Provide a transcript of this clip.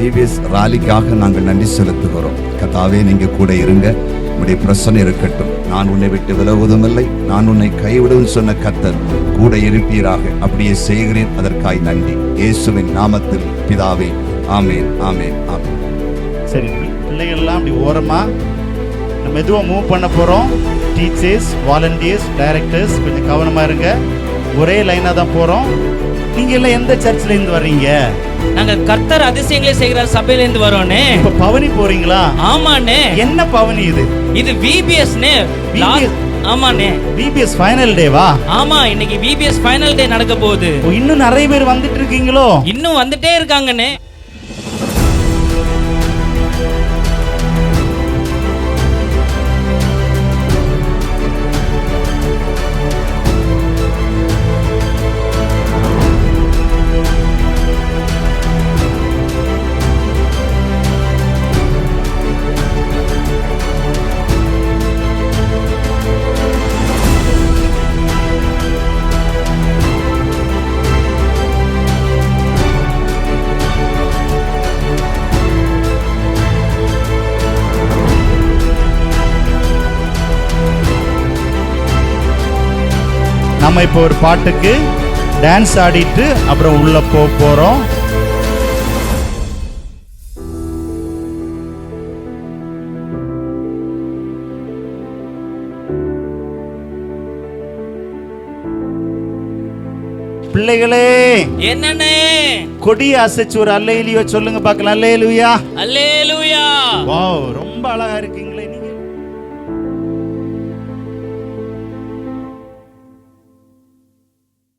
VBS ராலிக்காக நாங்கள் நன்றி செலுத்துகிறோம். கர்த்தாவே, நீங்க கூட இருங்க, உடைய பிரசன்னை இருக்கட்டும். நான் உன்னை விட்டு விலகுவதும் இல்லை, நான் உன்னை கைவிடுவேன் சொன்ன கர்த்தர் கூட இருப்பீராக. அப்படியே செய்கிறேன், அதற்காய் நன்றி. இயேசுவின் நாமத்தில் பிதாவே, ஆமேன், ஆமேன், ஆமேன். சரி, பிள்ளைகள்லாம் அப்படி ஓரமா நம்ம மெதுவாக மூவ் பண்ண போகிறோம். டீச்சர்ஸ், வாலண்டியர்ஸ், டைரக்டர்ஸ் கொஞ்சம் கவனமாக இருங்க. ஒரே லைனாக தான் போகிறோம். நீங்கள் எல்லாம் எந்த சர்ச்சில் இருந்து வர்றீங்க? நாங்க கர்த்தர் அதிசயங்களை செய்கிறார் சபையில இருந்து வரோனே. இப்போ பவனி போறீங்களா? ஆமாண்ணே. என்ன பவனி இது? இது VBSனே. ஆமாண்ணே. VBS ஃபைனல் டேவா? ஆமா, இன்னைக்கு VBS ஃபைனல் டே நடக்க போகுது. இன்னும் நிறைய பேர் வந்துட்டு இருக்கீங்களோ? இன்னும் வந்துட்டே இருக்காங்கண்ணே. நம்ம இப்போ ஒரு பாட்டுக்கு டான்ஸ் ஆடிட்டு அப்புறம் உள்ள போறோம். பிள்ளைகளே, என்னண்ணே? கொடிய அசைச்சு ஒரு அல்லேலூயா சொல்லுங்க பார்க்கலாம். அல்லேலூயா, அல்லேலூயா. வாவ், ரொம்ப அழகா இருக்கு.